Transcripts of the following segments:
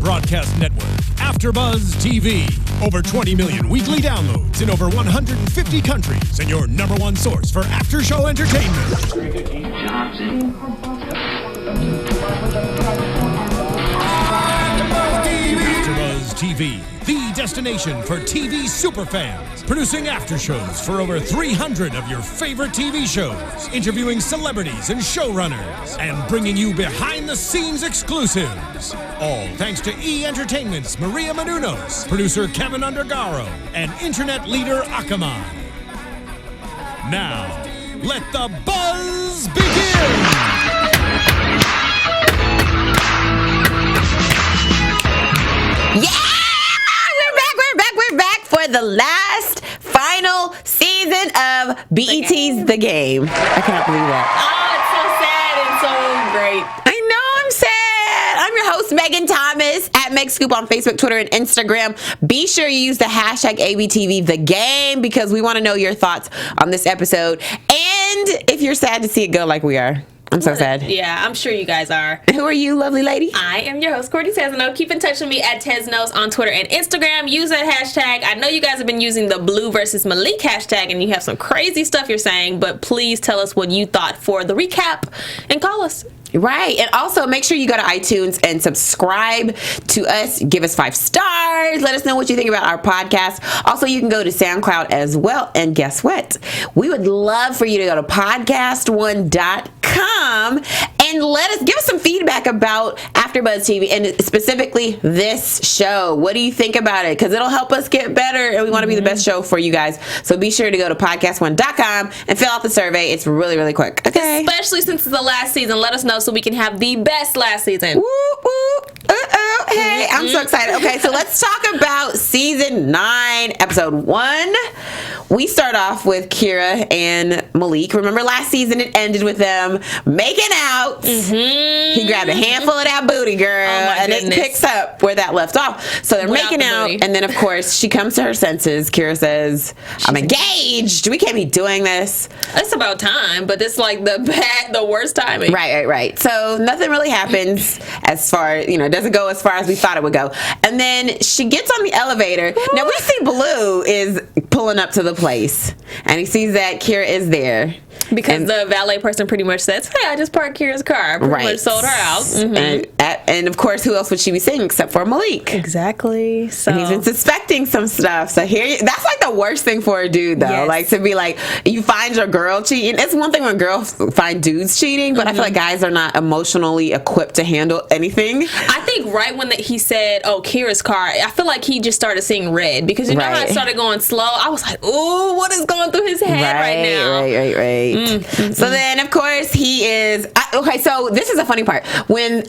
broadcast network, AFTERBUZZ TV. Over 20 million weekly downloads in over 150 countries, and your number one source for after-show entertainment. AFTERBUZZ TV, the destination for TV superfans. Producing aftershows for over 300 of your favorite TV shows. Interviewing celebrities and showrunners. And bringing you behind-the-scenes exclusives. All thanks to E! Entertainment's Maria Menounos, producer Kevin Undergaro, and internet leader Akamai. Now, let the buzz begin! Yeah! We're back for the last final season of BET's The Game. I cannot believe that. Oh, it's so sad and so great. I know, I'm sad. I'm your host, Megan Thomas, at Meg Scoop on Facebook, Twitter, and Instagram. Be sure you use the hashtag ABTV The Game because we want to know your thoughts on this episode. And if you're sad to see it go like we are. I'm so sad. Yeah, I'm sure you guys are. Who are you, lovely lady? I am your host, Courtney Tezeno. Keep in touch with me at Teznos on Twitter and Instagram. Use that hashtag. I know you guys have been using the Blue versus Malik hashtag, and you have some crazy stuff you're saying, but please tell us what you thought for the recap and call us. Right. And also make sure you go to iTunes and subscribe to us. Give us 5 stars. Let us know what you think about our podcast. Also, you can go to SoundCloud as well. And guess what? We would love for you to go to podcast1.com and give us some feedback about AfterBuzz TV and specifically this show. What do you think about it? Because it'll help us get better and we want to be the best show for you guys. So be sure to go to podcast1.com and fill out the survey. It's really, really quick. Okay. Especially since it's the last season. Let us know so we can have the best last season. Whoop, whoop. Hey, I'm so excited. Okay, so let's talk about season 9, episode 1. We start off with Kira and Malik. Remember last season it ended with them making out. He grabbed a handful of that booty, girl, and it picks up where that left off. So they're making out, and then of course she comes to her senses. Kira says, "I'm engaged. We can't be doing this." It's about time, but it's like the worst timing. Right. So nothing really happens as far, it doesn't go as far as we thought it would go. And then she gets on the elevator. Now we see Blue is pulling up to the place, and he sees that Kira is there. Because the valet person pretty much says, "Hey, I just parked Kira's car." Pretty much sold her out. And of course, who else would she be seeing except for Malik? Exactly. So and he's been suspecting some stuff. So that's like the worst thing for a dude, though. Yes. Like to be like, you find your girl cheating. It's one thing when girls find dudes cheating, but I feel like guys are not emotionally equipped to handle anything. I think right when he said, "Oh, Kira's car," I feel like he just started seeing red because you know how it started going slow. I was like, "Ooh, what is going through his head right now?" Right. So then, of course, he is okay. So this is a funny part when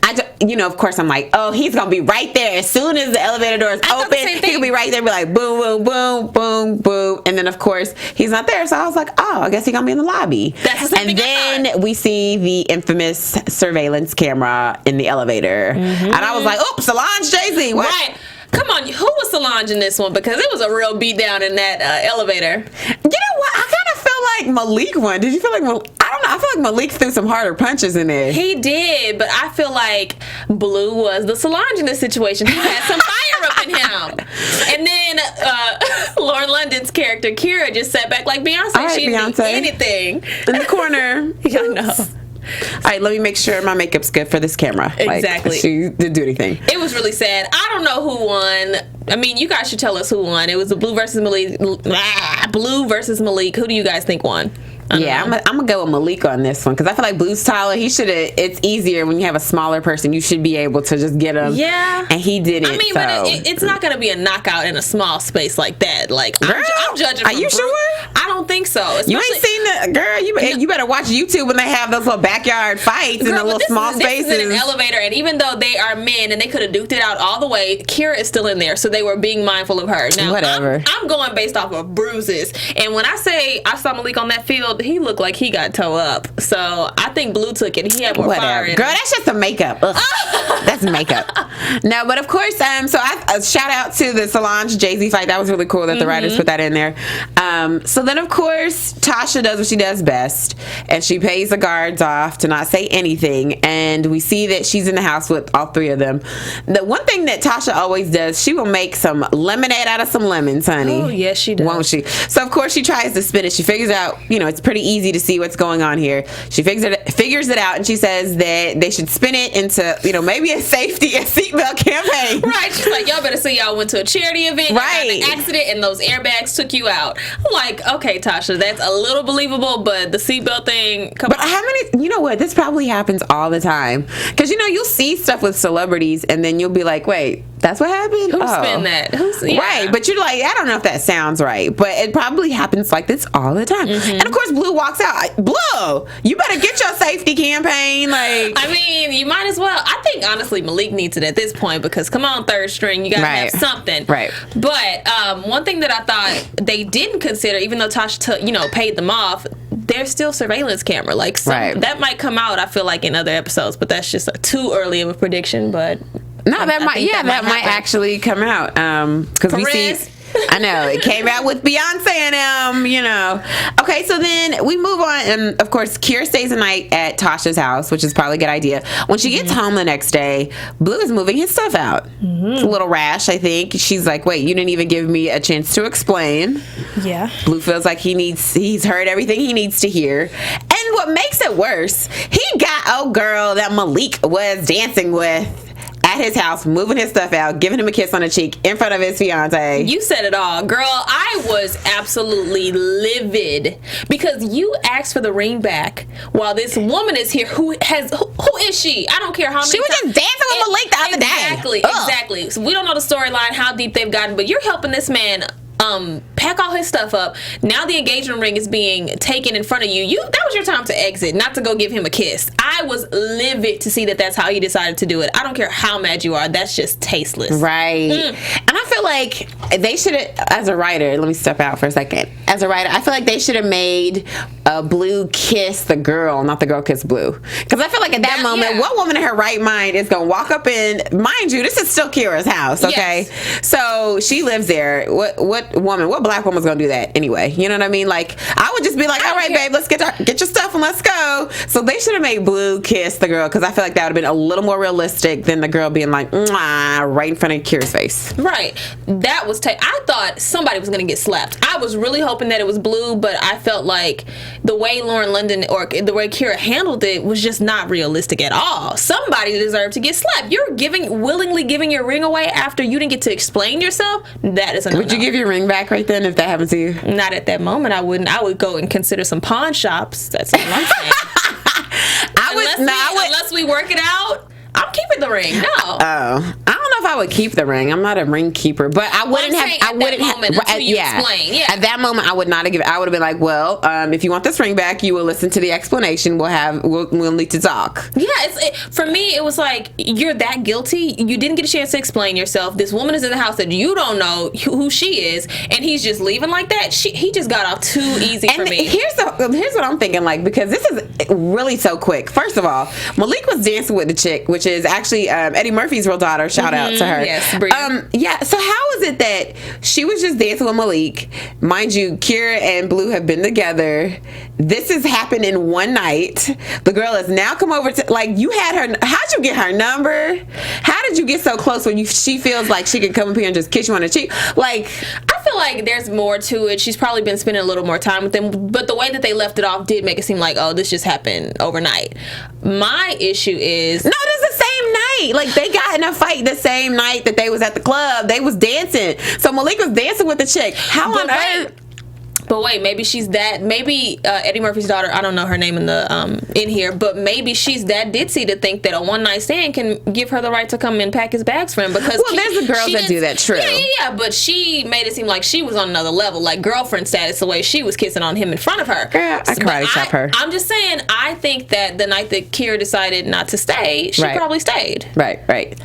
of course, I'm like, "Oh, he's gonna be right there as soon as the elevator doors open. He'll be right there, be like, boom, boom, boom, boom, boom." And then, of course, he's not there. So I was like, "Oh, I guess he's gonna be in the lobby." And then we see the infamous surveillance camera in the elevator, and I was like, "Oops, Solange JZ." What? Right. Come on, who was Solange in this one? Because it was a real beatdown in that elevator. You know what? I kind of feel like Malik won. Did you feel like I don't know. I feel like Malik threw some harder punches in there. He did, but I feel like Blue was the Solange in this situation. He had some fire up in him. And then Lauren London's character, Kira, just sat back like Beyonce. All right, she didn't do Beyonce. anything. In the corner. I know. All right, let me make sure my makeup's good for this camera. Exactly. Like, she didn't do anything. It was really sad. I don't know who won. I mean, you guys should tell us who won. It was the Blue versus Malik. Blue versus Malik. Who do you guys think won? Yeah, I'm gonna go with Malik on this one because I feel like Blue's taller. He should have. It's easier when you have a smaller person. You should be able to just get him. Yeah, and he didn't. I mean, so. but it's not gonna be a knockout in a small space like that. Like, girl, I'm judging. Are you sure? I don't think so. You ain't seen the girl. You better watch YouTube when they have those little backyard fights in the little small spaces. This is in an elevator, and even though they are men and they could have duked it out all the way, Kira is still in there, so they were being mindful of her. Now, whatever. I'm going based off of bruises, and when I say I saw Malik on that field, he looked like he got toe up. So I think Blue took it. He had more fire in Girl, him. that's just the makeup. Ugh. That's makeup. No, but of course, so I shout out to the Solange Jay-Z fight. That was really cool that the writers put that in there. So then, of course, Tasha does what she does best, and she pays the guards off to not say anything. And we see that she's in the house with all three of them. The one thing that Tasha always does, she will make some lemonade out of some lemons, honey. Oh, yes, she does. Won't she? So, of course, she tries to spin it. She figures out, it's pretty easy to see what's going on here. She figures it out, and she says that they should spin it into, maybe a seatbelt campaign. Right. She's like, y'all better say y'all went to a charity event, right, got in an accident, and those airbags took you out. I'm like, okay, Tasha, that's a little believable, but the seatbelt thing, come on. How many, you know what, this probably happens all the time. Because, you'll see stuff with celebrities, and then you'll be like, wait, that's what happened? Who spin that? Right, but you're like, I don't know if that sounds right, but it probably happens like this all the time. And of course, Blue walks out. Blue, you better get your safety campaign. I mean, you might as well. I think honestly, Malik needs it at this point because come on, third string, you gotta have something. Right. But one thing that I thought they didn't consider, even though Tasha, paid them off, there's still surveillance camera. That might come out. I feel like in other episodes, but that's just too early of a prediction. But no, that might actually come out because we see. I know it came out with Beyonce and Okay, so then we move on, and of course, Kira stays the night at Tasha's house, which is probably a good idea. When she gets home the next day, Blue is moving his stuff out. It's a little rash, I think. She's like, "Wait, you didn't even give me a chance to explain." Yeah. Blue feels like he's heard everything he needs to hear, and what makes it worse, he got old girl that Malik was dancing with at his house, moving his stuff out, giving him a kiss on the cheek in front of his fiance. You said it all. Girl, I was absolutely livid because you asked for the ring back while this woman is here who is she? I don't care how many She was just dancing with Malik the other day. Exactly. So we don't know the storyline, how deep they've gotten, but you're helping this man pack all his stuff up. Now the engagement ring is being taken in front of you. That was your time to exit, not to go give him a kiss. I was livid to see that that's how he decided to do it. I don't care how mad you are. That's just tasteless. Right. And I feel like they should have, as a writer, let me step out for a second. As a writer, I feel like they should have made Blue kiss the girl, not the girl kiss Blue. Because I feel like at that moment, what woman in her right mind is going to walk up in, mind you, this is still Kira's house, okay? Yes. So she lives there. What black woman's gonna do that anyway? You know what I mean? I would just be like, all right, babe, let's get your stuff and let's go. So they should have made Blue kiss the girl, because I feel like that would have been a little more realistic than the girl being like, mwah, right in front of Kira's face. Right. That was I thought somebody was gonna get slapped. I was really hoping that it was Blue, but I felt like the way Lauren London or the way Kira handled it was just not realistic at all. Somebody deserved to get slapped. You're willingly giving your ring away after you didn't get to explain yourself. That is a no-no. Would you give your ring back right then if that happened to you? Not at that moment. I wouldn't. I would go and consider some pawn shops. That's all I'm saying. Unless we work it out, I'm keeping the ring. No. Oh, I don't know if I would keep the ring. I'm not a ring keeper, but I wouldn't have. I wouldn't have. Explain. Yeah. At that moment, I would not have given. I would have been like, well, if you want this ring back, you will listen to the explanation. We'll need to talk. Yeah. For me, it was like, you're that guilty. You didn't get a chance to explain yourself. This woman is in the house that you don't know who she is, and he's just leaving like that. He just got off too easy for me. Here's what I'm thinking, because this is really so quick. First of all, Malik was dancing with the chick, which is actually Eddie Murphy's real daughter. Shout out to her. Yes, so how is it that she was just dancing with Malik? Mind you, Kira and Blue have been together. This has happened in one night. The girl has now come over to, you had her. How'd you get her number? How did you get so close when she feels like she could come up here and just kiss you on the cheek? I feel like there's more to it. She's probably been spending a little more time with them, but the way that they left it off did make it seem like, oh, this just happened overnight. My issue is, no, this is the same night. They got in a fight the same night that they was at the club. They was dancing. So Malik was dancing with the chick. How on earth? But wait, maybe she's that. Maybe Eddie Murphy's daughter. I don't know her name in here, but maybe she's that ditzy to think that a one night stand can give her the right to come and pack his bags for him. Because there's the girls that do that. True. Yeah. But she made it seem like she was on another level, like girlfriend status, the way she was kissing on him in front of her. Girl, I karate chop her. I'm just saying. I think that the night that Kira decided not to stay, she probably stayed. Right.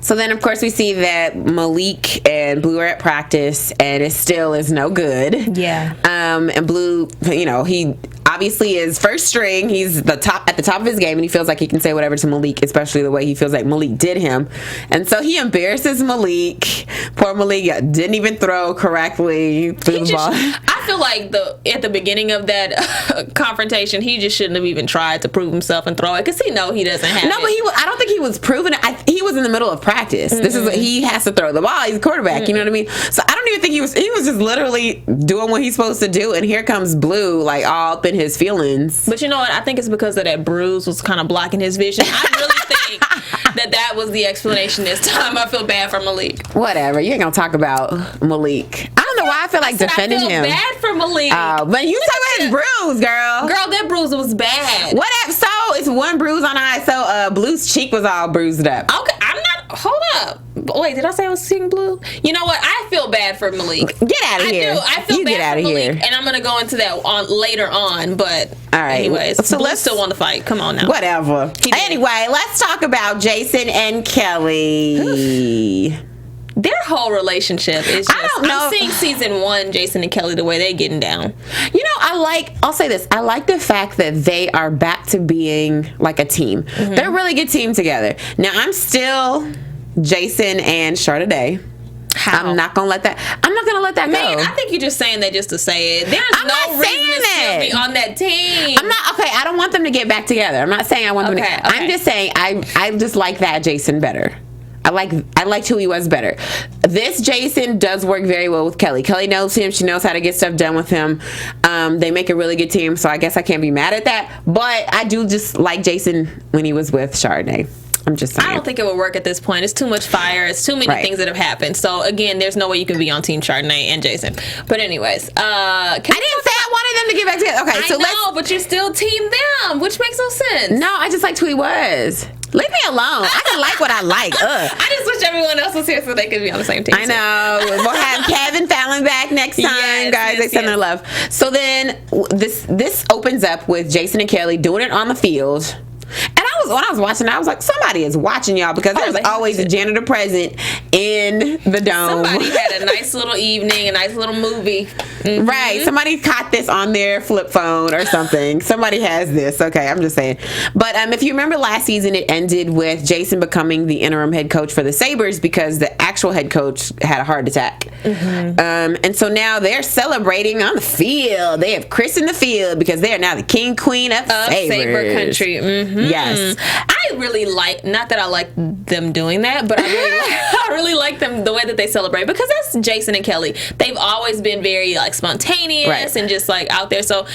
So then, of course, we see that Malik and Blue are at practice, and it still is no good. Yeah. And Blue, he obviously obviously is first string. He's at the top of his game, and he feels like he can say whatever to Malik, especially the way he feels like Malik did him. And so he embarrasses Malik. Poor Malik didn't even throw correctly. Threw the ball. I feel like at the beginning of that confrontation, he just shouldn't have even tried to prove himself and throw it, because he doesn't have it. No, but I don't think he was proving it. He was in the middle of practice. This is he has to throw the ball. He's a quarterback. You know what I mean? So I don't even think he was just literally doing what he's supposed to do, and here comes Blue like all up in his feelings. But you know what? I think it's because of that bruise was kind of blocking his vision. I really think that was the explanation this time. I feel bad for Malik. Whatever. You ain't gonna talk about Malik. I don't know why I feel like defending him. I feel bad for Malik. But you talk about his bruise, girl. Girl, that bruise was bad. Whatever. So it's one bruise on eye. So Blue's cheek was all bruised up. Okay, I'm not. Hold up. Wait, did I say I was seeing Blue? You know what? I feel bad for Malik. Get out of here. I do. I feel bad for Malik, and I'm gonna go into that later on. But all right. Anyways, so Blue still won the fight. Come on now. Whatever. Anyway, let's talk about Jason and Kelly. Their whole relationship is just, I don't know. I'm seeing season 1, Jason and Kelly, the way they're getting down. You know, I'll say this. I like the fact that they are back to being like a team. Mm-hmm. They're a really good team together. Now, I'm still Jason and Chardonnay. How? I'm not gonna let that go. Man, I think you're just saying that just to say it. There's no reason to still be on that team. I'm not okay. I don't want them to get back together. I'm not saying I want them to. Okay. I'm just saying I just like that Jason better. I liked who he was better. This Jason does work very well with Kelly. Kelly knows him. She knows how to get stuff done with him. They make a really good team, so I guess I can't be mad at that. But I do just like Jason when he was with Chardonnay. I'm just saying. I don't think it would work at this point. It's too much fire. It's too many things that have happened. So again, there's no way you can be on Team Chardonnay and Jason. But anyways, I didn't say I wanted them to get back together. Okay, so I know, but you're still Team them, which makes no sense. No, I just liked who he was. Leave me alone. I can like what I like. I just wish everyone else was here so they could be on the same team. I know. We'll have Kevin Fallon back next time, guys. They send their love. So then this opens up with Jason and Kelly doing it on the field. And when I was watching, I was like, somebody is watching y'all, because there's always a janitor present in the dome. Somebody had a nice little evening, a nice little movie. Mm-hmm. Right. Somebody caught this on their flip phone or something. Somebody has this. Okay, I'm just saying. But if you remember last season, it ended with Jason becoming the interim head coach for the Sabres because the actual head coach had a heart attack. Mm-hmm. And so now they're celebrating on the field. They have Chris in the field because they are now the king, queen of Sabres. Sabre country. Mm-hmm. Yes. I really like, not that I like them doing that, but I really like them the way that they celebrate, because that's Jason and Kelly. They've always been very like spontaneous and just like out there. So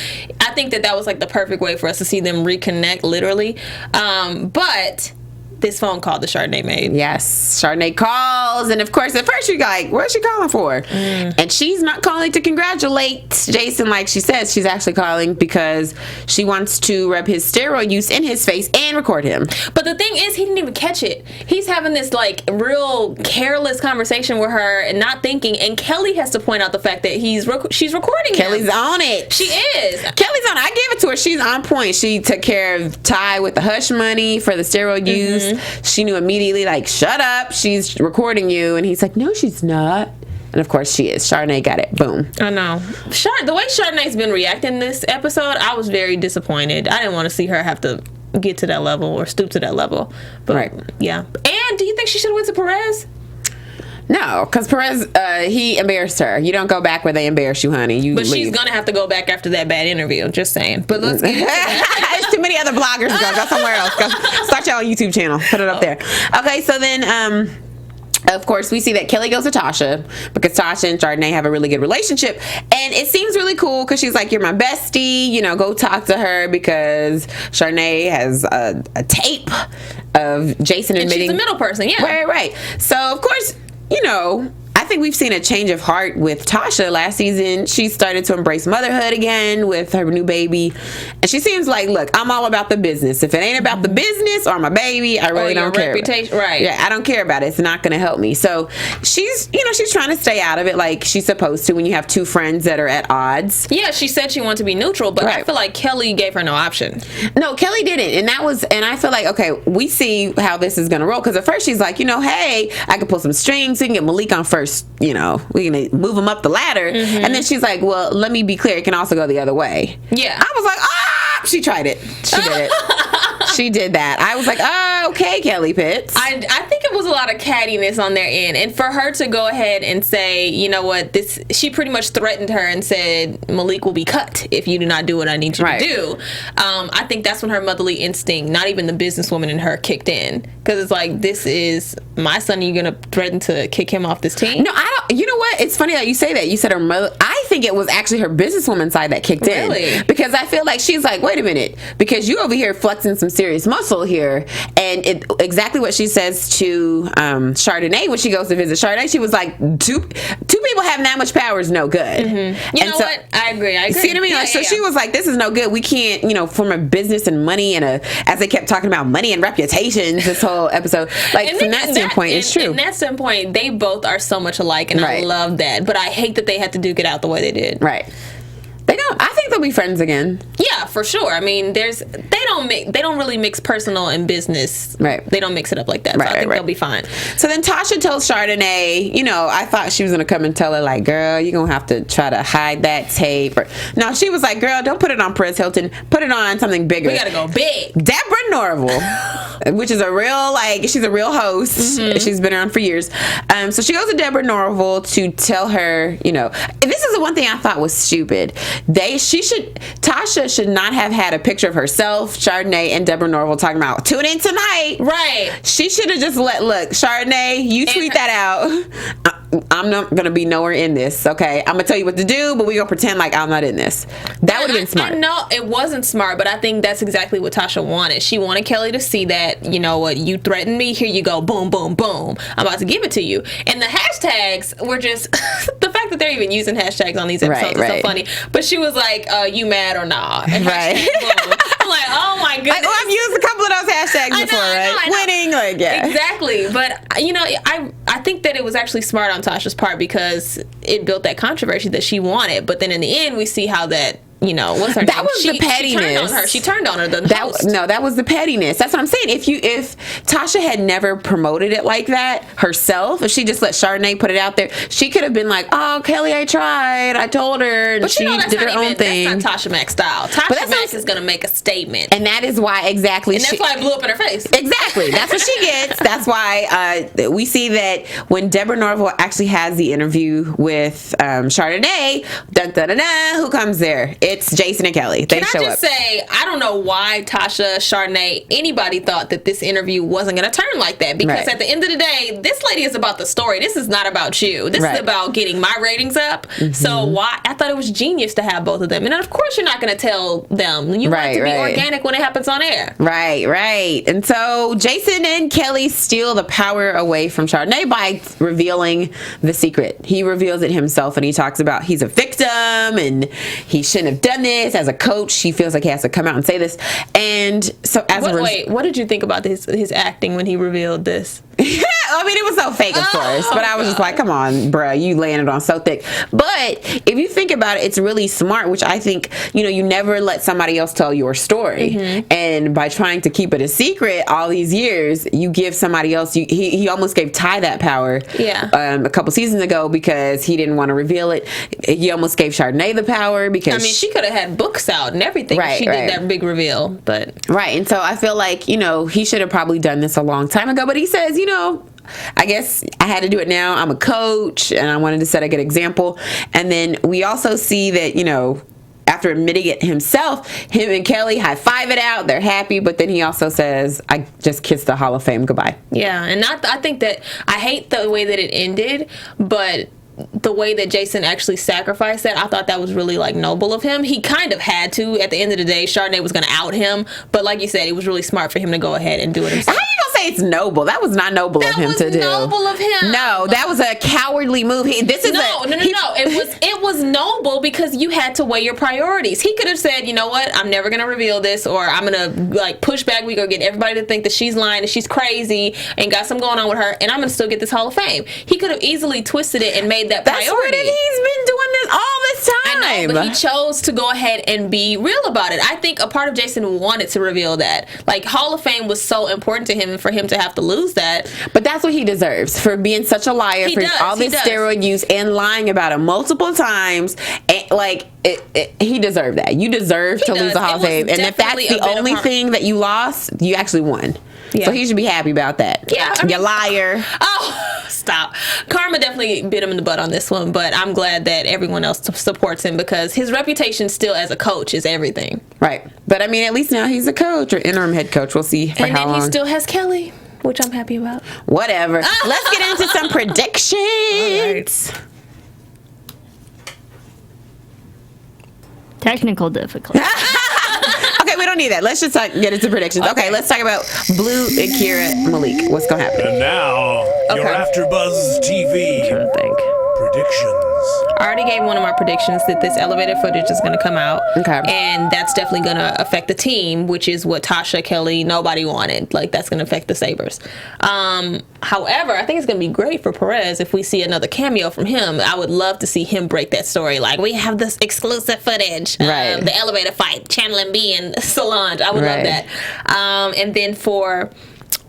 I think that was like the perfect way for us to see them reconnect, literally. But this phone call that Chardonnay made. Yes, Chardonnay calls, and of course, at first you're like, "What's she calling for?" And she's not calling to congratulate Jason, like she says. She's actually calling because she wants to rub his steroid use in his face and record him. But the thing is, he didn't even catch it. He's having this like real careless conversation with her and not thinking. And Kelly has to point out the fact that she's recording Kelly's him. on it. She is. Kelly's on it. I gave it to her. She's on point. She took care of Ty with the hush money for the steroid use. She knew immediately, like, shut up, she's recording you. And he's like, no, she's not. And of course she is. Chardonnay got it. Boom. I know. The way Chardonnay's been reacting this episode, I was very disappointed. I didn't want to see her have to get to that level or stoop to that level. But yeah. And do you think she should have went to Perez? No, because Perez, he embarrassed her. You don't go back where they embarrass you, honey. But she's going to have to go back after that bad interview. Just saying. But let's get into that. There's too many other bloggers. Go somewhere else. Go start your own YouTube channel. Put it up there. Okay, so then... of course, we see that Kelly goes to Tasha because Tasha and Chardonnay have a really good relationship. And it seems really cool because she's like, you're my bestie. You know, go talk to her because Chardonnay has a tape of Jason admitting... And she's a middle person, yeah. Right. So, of course, you know... I think we've seen a change of heart with Tasha. Last season, she started to embrace motherhood again with her new baby. And she seems like, look, I'm all about the business. If it ain't about the business or my baby, I really don't care. Right. Yeah, I don't care about it. It's not going to help me. So she's trying to stay out of it like she's supposed to when you have two friends that are at odds. Yeah, she said she wanted to be neutral, but I feel like Kelly gave her no option. No, Kelly didn't. And I feel like, okay, we see how this is going to roll. Because at first she's like, hey, I could pull some strings. We can get Malik on first we're gonna move him up the ladder. And then she's like, well, let me be clear, it can also go the other way. Yeah. I was like, she tried it. She did it. She did that. I was like, okay, Kelly Pitts. I think it was a lot of cattiness on their end, and for her to go ahead and say, you know what, she pretty much threatened her and said Malik will be cut if you do not do what I need you to do. I think that's when her motherly instinct, not even the businesswoman in her, kicked in, because it's like, this is my son, you're gonna threaten to kick him off this team? No, I don't. You know what? It's funny that you say that. You said her mother. I think it was actually her businesswoman side that kicked in, because I feel like she's like, wait a minute, because you over here flexing some serious muscle here, and exactly what she says to Chardonnay when she goes to visit Chardonnay, she was like, two people having that much power is no good. You know what? I agree. See what I mean? Yeah, so she was like, this is no good. We can't, from a business and money and as they kept talking about money and reputations this whole episode, like from that standpoint, it's true. From that standpoint, they both are so much alike, and I love that. But I hate that they had to duke it out the way they did. Right. I think they'll be friends again. Yeah, for sure. I mean, they don't really mix personal and business. Right. They don't mix it up like that. So I think they'll be fine. So then Tasha tells Chardonnay, I thought she was going to come and tell her, like, girl, you're going to have to try to hide that tape. No, she was like, girl, don't put it on Perez Hilton. Put it on something bigger. We got to go big. Deborah Norville, which is she's a real host. She's been around for years. So she goes to Deborah Norville to tell her, this is the one thing I thought was stupid. Tasha should not have had a picture of herself, Chardonnay, and Deborah Norville talking about tune in tonight. Right. She should have just look, Chardonnay, you tweet that out. I'm not gonna be nowhere in this. Okay, I'm gonna tell you what to do, but we're gonna pretend like I'm not in this. That would have been smart. No, it wasn't smart, but I think that's exactly what Tasha wanted. She wanted Kelly to see that, you know what, you threatened me, here you go, boom, boom, boom. I'm about to give it to you. And the hashtags were just the fact that they're even using hashtags on these episodes is so funny. But she was like, you mad or not? And hashtag boom. I'm like, oh my goodness. I've used a couple of those hashtags before, right? Winning, Exactly. But I think that it was actually smart on Tasha's part, because it built that controversy that she wanted. But then in the end, we see how that, what's her name? That was the pettiness. She turned on her. That was the pettiness. That's what I'm saying. If Tasha had never promoted it like that herself, if she just let Chardonnay put it out there, she could have been like, "Oh, Kelly, I tried. I told her, and she did her own thing." That's not Tasha Mack's style. Tasha Mack is going to make a statement, and that is why and that's why it blew up in her face. Exactly. That's what she gets. That's why we see that when Deborah Norville actually has the interview with Chardonnay, dun, dun, dun, dun, who comes there? It's Jason and Kelly. They show up. Can I just say, I don't know why Tasha, Chardonnay, anybody thought that this interview wasn't going to turn like that. Because at the end of the day, this lady is about the story. This is not about you. This is about getting my ratings up. So I thought it was genius to have both of them. And of course, you're not going to tell them. You want it to be organic when it happens on air. Right. And so Jason and Kelly steal the power away from Chardonnay by revealing the secret. He reveals it himself, and he talks about he's a victim and he shouldn't have done this. As a coach, he feels like he has to come out and say this. And so what did you think about his acting when he revealed this? I mean, it was so fake, of course, but I was just like, come on, bruh, you landed on so thick. But if you think about it, it's really smart, which I think, you never let somebody else tell your story. And by trying to keep it a secret all these years, you give somebody else, he almost gave Ty that power a couple seasons ago because he didn't want to reveal it. He almost gave Chardonnay the power because... she could have had books out and everything if she did that big reveal, but... Right, and so I feel like, he should have probably done this a long time ago, but he says, I guess I had to do it now. I'm a coach, and I wanted to set a good example. And then we also see that, after admitting it himself, him and Kelly high-five it out. They're happy, but then he also says, I just kissed the Hall of Fame goodbye. Yeah, and I think that I hate the way that it ended, but... the way that Jason actually sacrificed that, I thought that was really noble of him. He kind of had to. At the end of the day, Chardonnay was going to out him, but like you said, it was really smart for him to go ahead and do it himself. How you gonna say it's noble? That was not noble of him to do. That was noble of him. No, that was a cowardly move. No. It was noble because you had to weigh your priorities. He could have said, you know what, I'm never going to reveal this, or I'm going to push back. We gonna get everybody to think that she's lying, that she's crazy, and got something going on with her, and I'm going to still get this Hall of Fame. He could have easily twisted it and made that priority. That's what he's been doing season all this time. I know, but he chose to go ahead and be real about it. I think a part of Jason wanted to reveal that. Like, Hall of Fame was so important to him, and for him to have to lose that. But that's what he deserves for being such a liar, all this steroid use and lying about it multiple times. And, like, he deserved that. You deserve to lose the Hall of Fame. And if that's the only thing that you lost, you actually won. Yeah. So he should be happy about that. Yeah. You liar. Oh, stop. Karma definitely bit him in the butt on this one, but I'm glad that everyone else supports him because his reputation still as a coach is everything. Right. But I mean, at least now he's a coach or interim head coach. We'll see for how long. And then he still has Kelly, which I'm happy about. Whatever. Let's get into some predictions. Right. Technical difficulty. Okay, we don't need that. Let's just get into predictions. Okay, let's talk about Blue and Kira Malik. What's going to happen? And now, your AfterBuzz TV I'm trying to think. predictions. I already gave one of my predictions that this elevated footage is going to come out. Okay. And that's definitely going to affect the team, which is what Tasha, Kelly, nobody wanted. Like, that's going to affect the Sabres. However, I think it's going to be great for Perez if we see another cameo from him. I would love to see him break that story. Like, we have this exclusive footage. Right. The elevator fight, Channel MB and Solange. I would love that. And then for...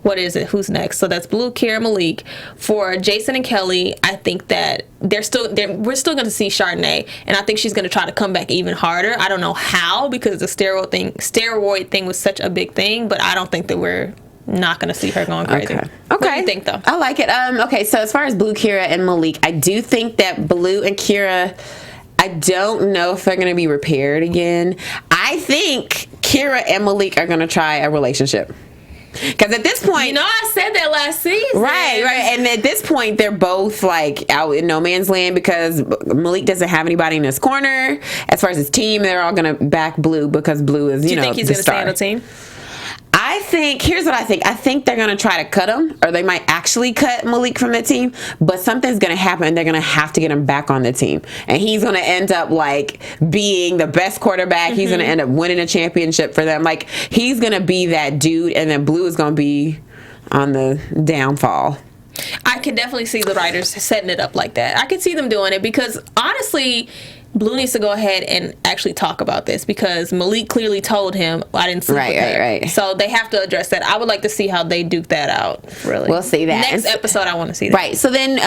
what is it? Who's next? So that's Blue, Kira, Malik. For Jason and Kelly, I think that we're still going to see Chardonnay, and I think she's going to try to come back even harder. I don't know how, because the steroid thing was such a big thing, but I don't think that we're not going to see her going crazy. Okay. What do you think, though? I like it. Okay, so as far as Blue, Kira, and Malik, I do think that Blue and Kira, I don't know if they're going to be repaired again. I think Kira and Malik are going to try a relationship. Because at this point, I said that last season. Right. And at this point, they're both like out in no man's land because Malik doesn't have anybody in his corner. As far as his team, they're all going to back Blue because Blue is, Do you think he's going to stay on the team? Here's what I think. I think they're going to try to cut him, or they might actually cut Malik from the team, but something's going to happen. They're going to have to get him back on the team. And he's going to end up like being the best quarterback. He's going to end up winning a championship for them. Like, he's going to be that dude, and then Blue is going to be on the downfall. I can definitely see the writers setting it up like that. I could see them doing it because, honestly, Blue needs to go ahead and actually talk about this because Malik clearly told him, I didn't sleep with her. Right. So they have to address that. I would like to see how they duke that out, really. We'll see that. Next episode, I want to see that. Right. So then,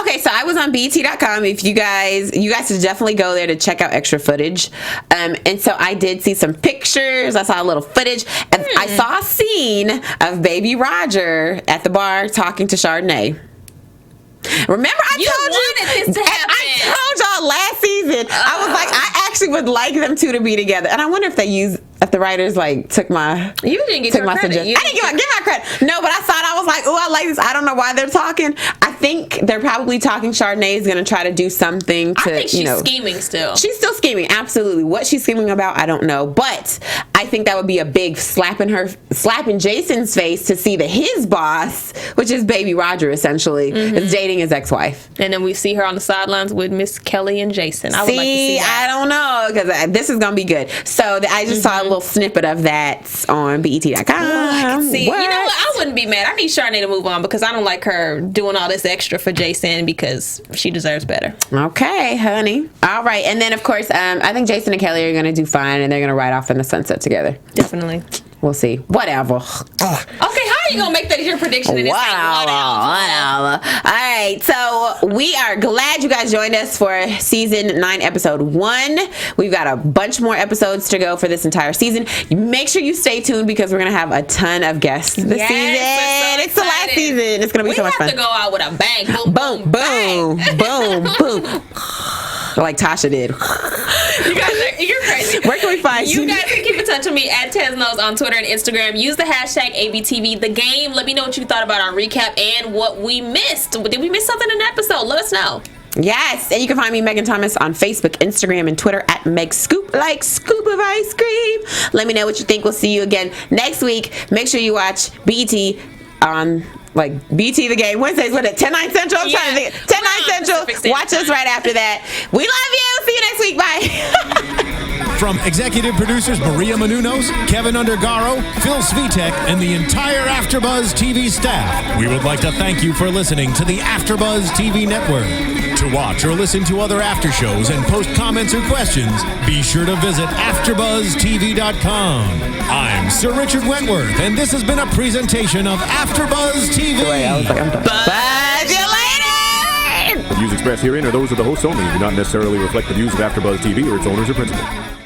okay, so I was on BET.com. If you guys should definitely go there to check out extra footage. And so I did see some pictures. I saw a little footage. And I saw a scene of Baby Roger at the bar talking to Chardonnay. Remember, I told y'all last season. I was like, I actually would like them two to be together, and I wonder if if the writers like took my you didn't get my credit. I didn't give my credit. No, but I thought I was like, oh, I like this. I don't know why they're talking. I think they're probably talking. Chardonnay is going to try to do something to, I think she's scheming still. She's still scheming, absolutely. What she's scheming about, I don't know, but I think that would be a big slap in Jason's face to see that his boss, which is Baby Roger, essentially, is dating his ex-wife, and then we see her on the sidelines with Miss Kelly and Jason. I would like to see that. I don't know, because this is going to be good. So I just saw a little snippet of that on BET.com. See, you know what? I wouldn't be mad. I need Chardonnay to move on because I don't like her doing all this extra for Jason because she deserves better. Okay, honey. All right. And then, of course, I think Jason and Kelly are going to do fine, and they're going to ride off in the sunset together. Definitely. We'll see. Whatever. Okay, how are you going to make that your prediction? And whatever. All right. So we are glad you guys joined us for season 9, episode 1. We've got a bunch more episodes to go for this entire season. Make sure you stay tuned because we're going to have a ton of guests this season. It's the last season. It's going to be so much fun. We have to go out with a bang. Boom, boom, boom, boom, boom, boom. Like Tasha did. You guys you're crazy. Where can we find you? You guys can keep in touch with me at Tezeno on Twitter and Instagram. Use the hashtag ABTV the game. Let me know what you thought about our recap and what we missed. Did we miss something in the episode? Let us know. Yes, and you can find me, Megan Thomas, on Facebook, Instagram, and Twitter at Meg Scoop, like scoop of ice cream. Let me know what you think. We'll see you again next week. Make sure you watch BET on BT the game Wednesdays. What is it? 10/9 Central. I'm trying to think. 10/9 Central. Watch us right after that. We love you. See you next week. Bye. From executive producers Maria Menounos, Kevin Undergaro, Phil Svitek, and the entire AfterBuzz TV staff, we would like to thank you for listening to the AfterBuzz TV network. To watch or listen to other after shows and post comments or questions, be sure to visit AfterBuzzTV.com. I'm Sir Richard Wentworth, and this has been a presentation of AfterBuzz TV. Buzz you later! The views expressed herein are those of the hosts only and do not necessarily reflect the views of AfterBuzz TV or its owners or principals.